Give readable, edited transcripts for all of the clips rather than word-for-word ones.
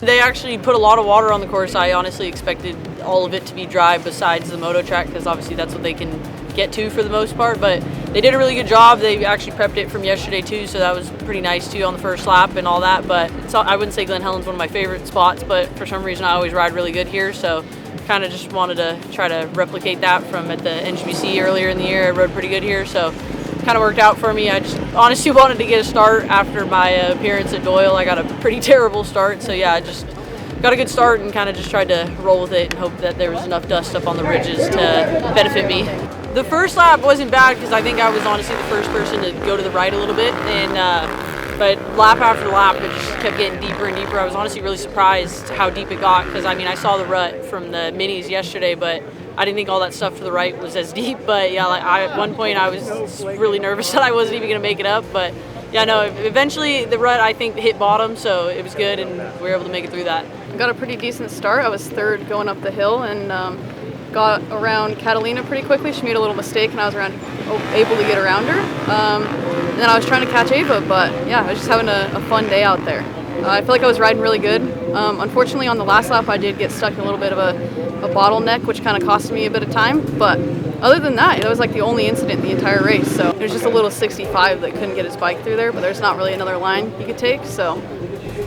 They actually put a lot of water on the course. I honestly expected all of it to be dry besides the moto track, because obviously that's what they can get to for the most part, but they did a really good job. They actually prepped it from yesterday too, so that was pretty nice too on the first lap and all that. But I wouldn't say Glen Helen's one of my favorite spots, but for some reason I always ride really good here, so kind of just wanted to try to replicate that from at the NGBC earlier in the year. I rode pretty good here, so kind of worked out for me. I just honestly wanted to get a start after my appearance at Doyle. I got a pretty terrible start, so yeah, I just got a good start and kind of just tried to roll with it and hope that there was enough dust up on the ridges to benefit me. The first lap wasn't bad because I think I was honestly the first person to go to the right a little bit, and but lap after lap it just kept getting deeper and deeper. I was honestly really surprised how deep it got, because I mean I saw the rut from the minis yesterday, but I didn't think all that stuff to the right was as deep. But yeah, like at one point I was really nervous that I wasn't even going to make it up, but yeah, no, eventually the rut I think hit bottom, so it was good and we were able to make it through that. I got a pretty decent start. I was third going up the hill and got around Catalina pretty quickly. She made a little mistake and I was able to get around her. And then I was trying to catch Ava, but yeah, I was just having a fun day out there. I feel like I was riding really good. Unfortunately, on the last lap, I did get stuck in a little bit of a bottleneck, which kind of cost me a bit of time. But other than that, that was like the only incident the entire race. So there's just a little 65 that couldn't get his bike through there, but there's not really another line he could take. So,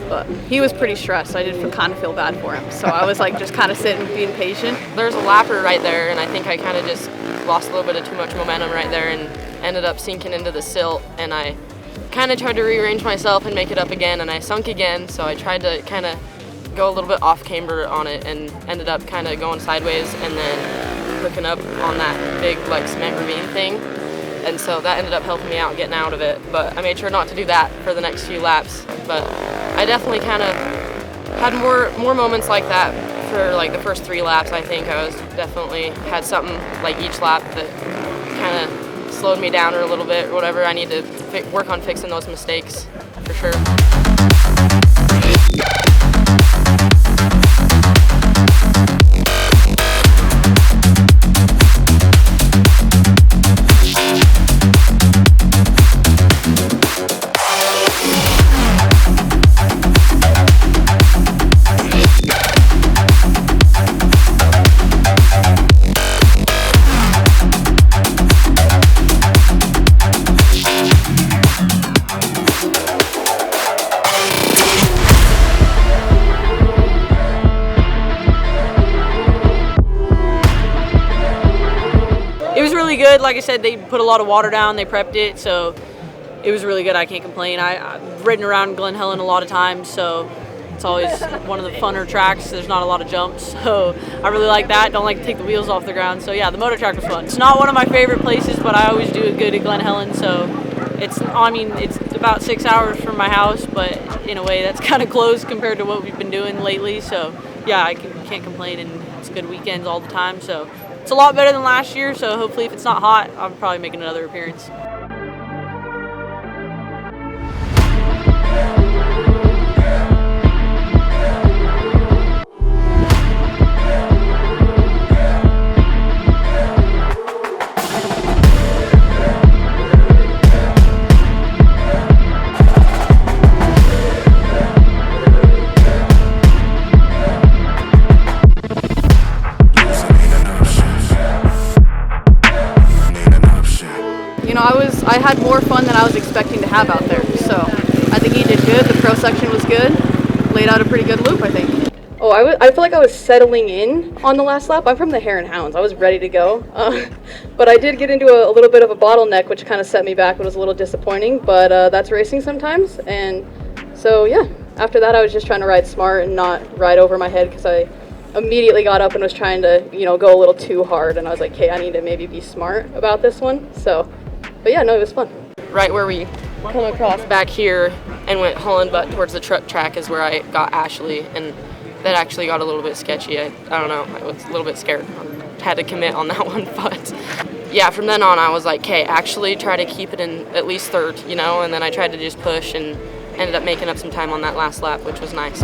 but he was pretty stressed. I did kind of feel bad for him. So I was like just kind of sitting, being patient. There's a lapper right there, and I think I kind of just lost a little bit of too much momentum right there and ended up sinking into the silt, and I kind of tried to rearrange myself and make it up again, and I sunk again, so I tried to kind of go a little bit off camber on it and ended up kind of going sideways and then hooking up on that big like cement ravine thing, and so that ended up helping me out getting out of it. But I made sure not to do that for the next few laps, but I definitely kind of had more moments like that for like the first 3 laps. I think I was definitely had something like each lap that kind of slowed me down or a little bit or whatever. I need to work on fixing those mistakes for sure. Good. Like I said, they put a lot of water down, they prepped it, so it was really good. I can't complain. I've ridden around Glen Helen a lot of times, so it's always one of the funner tracks. There's not a lot of jumps, so I really like that. Don't like to take the wheels off the ground, so yeah, the moto track was fun. It's not one of my favorite places, but I always do it good at Glen Helen, so it's about 6 hours from my house, but in a way that's kind of close compared to what we've been doing lately, so yeah, I can't complain, and it's good weekends all the time, so it's a lot better than last year, so hopefully if it's not hot, I'll probably make another appearance. I had more fun than I was expecting to have out there, so I think he did good. The pro section was good, laid out a pretty good loop, I think. Oh, I feel like I was settling in on the last lap. I'm from the Hare and Hounds. I was ready to go, but I did get into a little bit of a bottleneck, which kind of set me back. It was a little disappointing, but that's racing sometimes. And so yeah, after that I was just trying to ride smart and not ride over my head, because I immediately got up and was trying to go a little too hard, and I was like, hey, I need to maybe be smart about this one. So but yeah, no, it was fun. Right where we come across back here and went hauling butt towards the truck track is where I got Ashley, and that actually got a little bit sketchy. I don't know, I was a little bit scared. I had to commit on that one, but yeah, from then on I was like, okay, actually try to keep it in at least third, and then I tried to just push and ended up making up some time on that last lap, which was nice.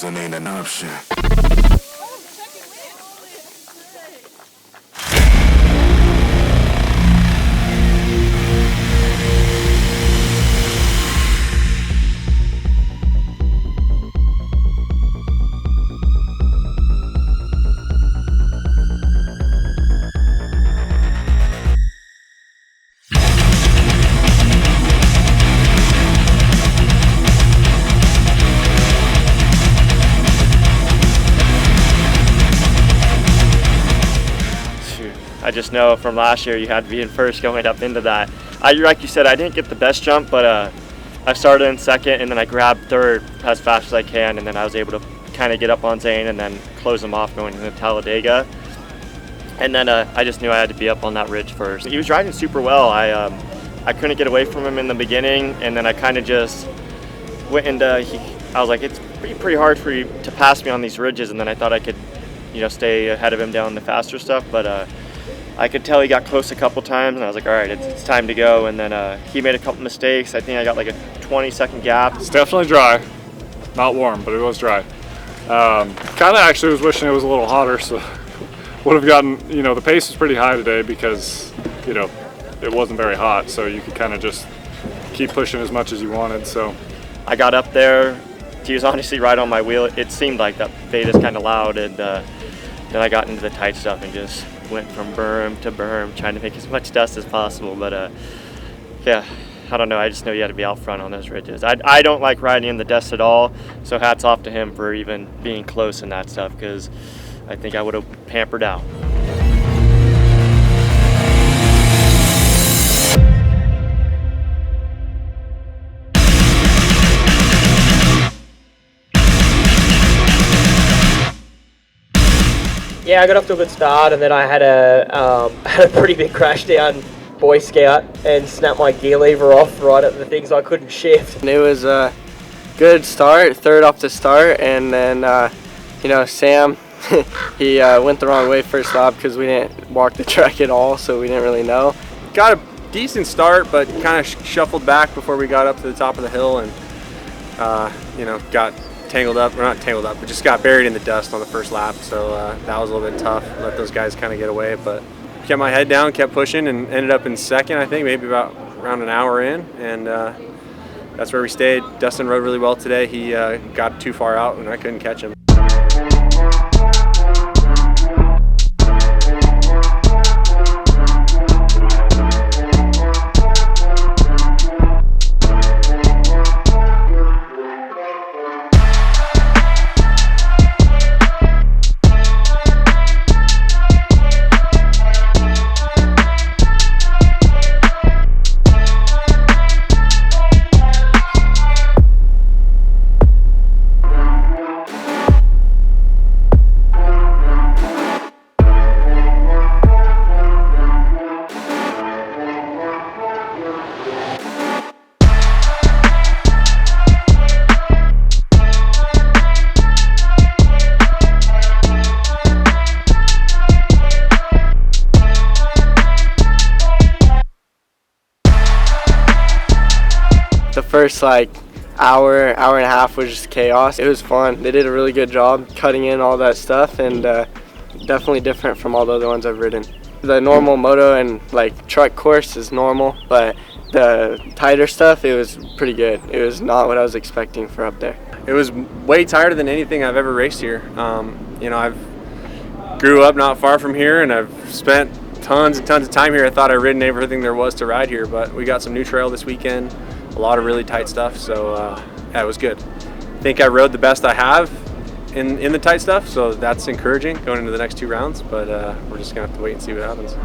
losing ain't an option. I just know from last year you had to be in first going up into that. Like you said, I didn't get the best jump, but I started in second and then I grabbed third as fast as I can, and then I was able to kind of get up on Zane and then close him off going into Talladega. And then I just knew I had to be up on that ridge first. He was riding super well. I couldn't get away from him in the beginning, and then I kind of just went into, I was like, it's pretty hard for you to pass me on these ridges, and then I thought I could, stay ahead of him down the faster stuff, but I could tell he got close a couple times, and I was like, all right, it's time to go. And then he made a couple mistakes. I think I got like a 20-second gap. It's definitely dry. Not warm, but it was dry. Kind of actually was wishing it was a little hotter, so would have gotten, the pace was pretty high today because, it wasn't very hot, so you could kind of just keep pushing as much as you wanted. So I got up there. He was honestly right on my wheel. It seemed like that fade is kind of loud, and then I got into the tight stuff and just went from berm to berm, trying to make as much dust as possible. But yeah, I don't know. I just know you had to be out front on those ridges. I don't like riding in the dust at all, so hats off to him for even being close in that stuff, because I think I would have pampered out. Yeah, I got off to a good start, and then I had a pretty big crash down Boy Scout and snapped my gear lever off right at the things I couldn't shift. It was a good start, third off the start, and then Sam, he went the wrong way first lap because we didn't walk the track at all, so we didn't really know. Got a decent start, but kind of shuffled back before we got up to the top of the hill, and got tangled up, or not tangled up, but just got buried in the dust on the first lap, so that was a little bit tough. Let those guys kind of get away, but kept my head down, kept pushing, and ended up in second, I think, maybe about around an hour in, and that's where we stayed. Dustin rode really well today. He got too far out, and I couldn't catch him. The first hour and a half was just chaos. It was fun. They did a really good job cutting in all that stuff, and definitely different from all the other ones I've ridden. The normal moto and truck course is normal, but the tighter stuff, it was pretty good. It was not what I was expecting for up there. It was way tighter than anything I've ever raced here. I've grew up not far from here, and I've spent tons and tons of time here. I thought I'd ridden everything there was to ride here, but we got some new trail this weekend, a lot of really tight stuff, so yeah, it was good. I think I rode the best I have in the tight stuff, so that's encouraging going into the next two rounds, but we're just gonna have to wait and see what happens.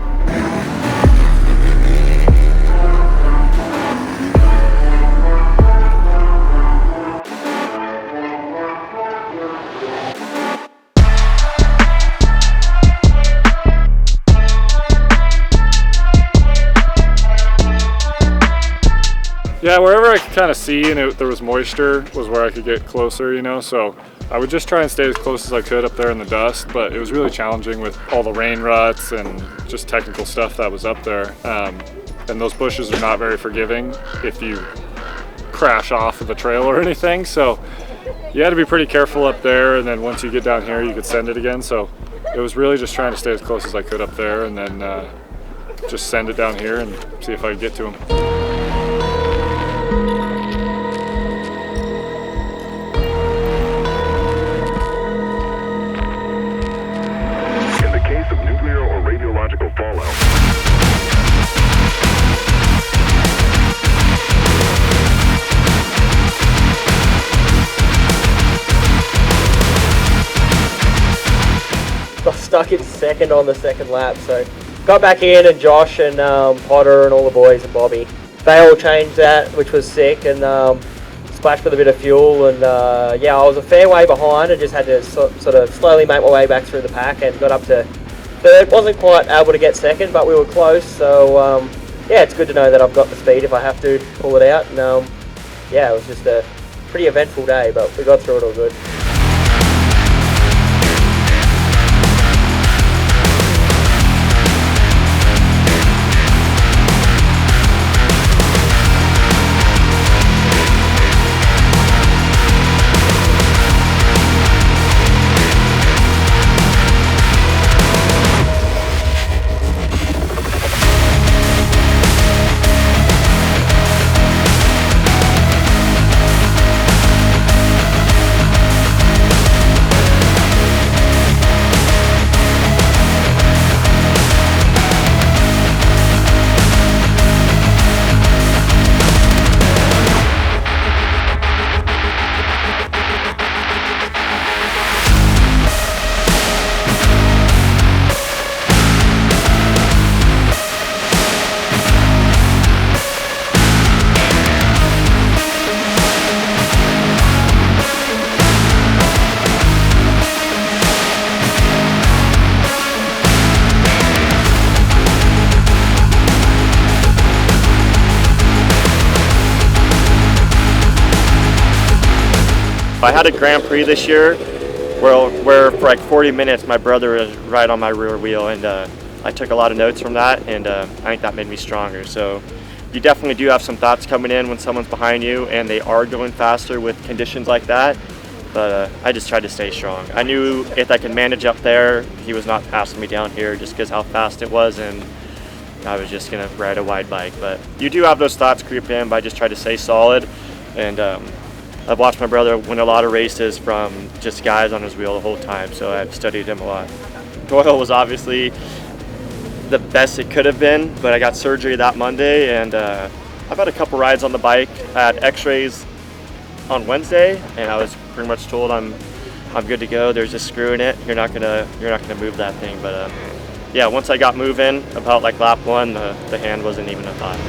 Yeah, wherever I could kind of see and there was moisture was where I could get closer, so I would just try and stay as close as I could up there in the dust, but it was really challenging with all the rain ruts and just technical stuff that was up there. And those bushes are not very forgiving if you crash off of the trail or anything, so you had to be pretty careful up there, and then once you get down here, you could send it again. So it was really just trying to stay as close as I could up there, and then just send it down here and see if I could get to him. In the case of nuclear or radiological fallout, got stuck in second on the second lap, so got back in, and Josh and Potter and all the boys and Bobby, they all changed that, which was sick, and splashed with a bit of fuel, and yeah, I was a fair way behind and just had to sort of slowly make my way back through the pack and got up to third. Wasn't quite able to get second, but we were close, so yeah, it's good to know that I've got the speed if I have to pull it out, and yeah, it was just a pretty eventful day, but we got through it all good. I had a Grand Prix this year where for like 40 minutes my brother was right on my rear wheel, and I took a lot of notes from that, and I think that made me stronger. So you definitely do have some thoughts coming in when someone's behind you and they are going faster with conditions like that, but I just tried to stay strong. I knew if I could manage up there, he was not passing me down here just because how fast it was, and I was just going to ride a wide bike. But you do have those thoughts creep in, but I just tried to stay solid, and I've watched my brother win a lot of races from just guys on his wheel the whole time, so I've studied him a lot. Doyle was obviously the best it could have been, but I got surgery that Monday, and I've had a couple rides on the bike. I had x-rays on Wednesday, and I was pretty much told I'm good to go. There's just screw in it. You're not gonna move that thing. But yeah, once I got moving, about like lap one, the hand wasn't even a thought.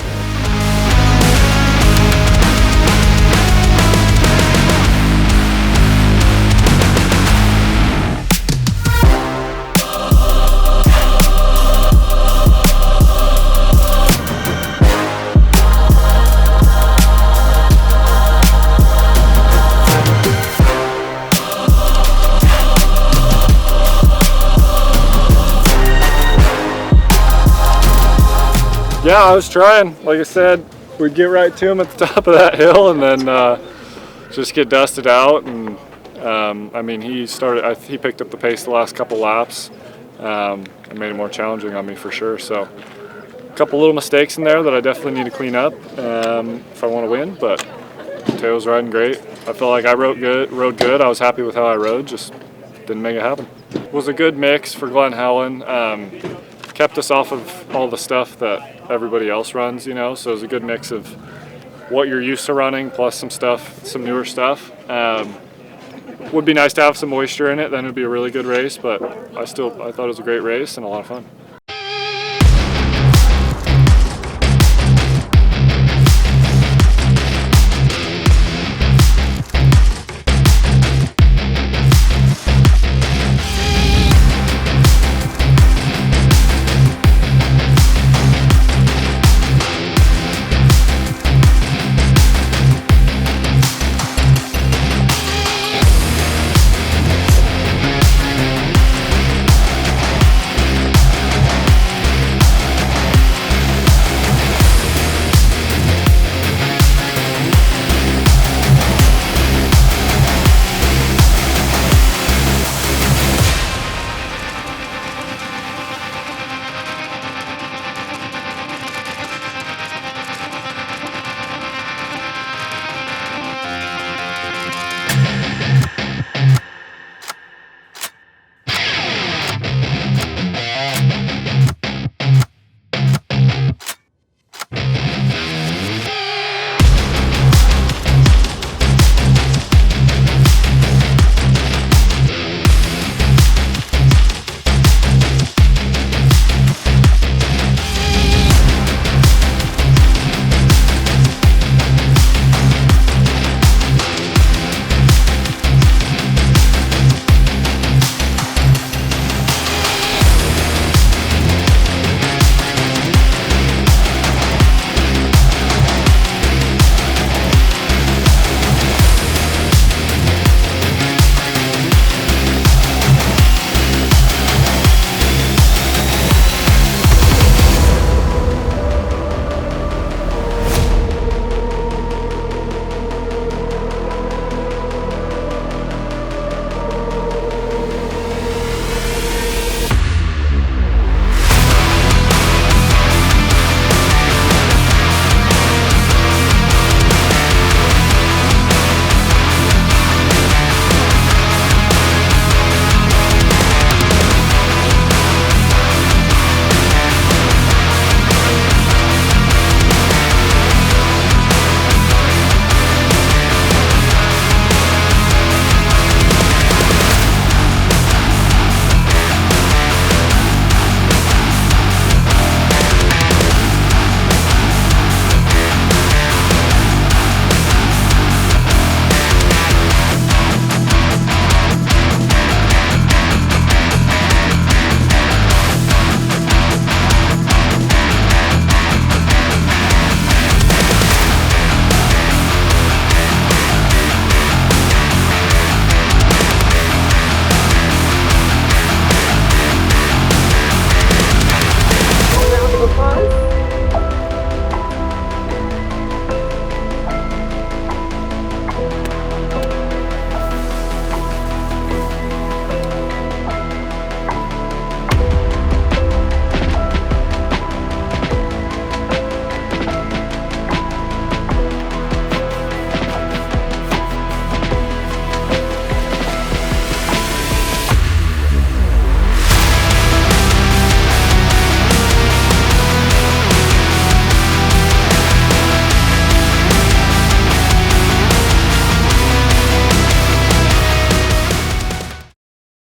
Yeah, I was trying. Like I said, we'd get right to him at the top of that hill, and then just get dusted out. And I mean, he picked up the pace the last couple laps and made it more challenging on me for sure. So a couple little mistakes in there that I definitely need to clean up if I want to win. But Teo's riding great. I felt like I rode good. I was happy with how I rode. Just didn't make it happen. It was a good mix for Glen Helen. Kept us off of all the stuff that everybody else runs, you know, so it was a good mix of what you're used to running plus some newer stuff. Would be nice to have some moisture in it, then it'd be a really good race, but I thought it was a great race and a lot of fun.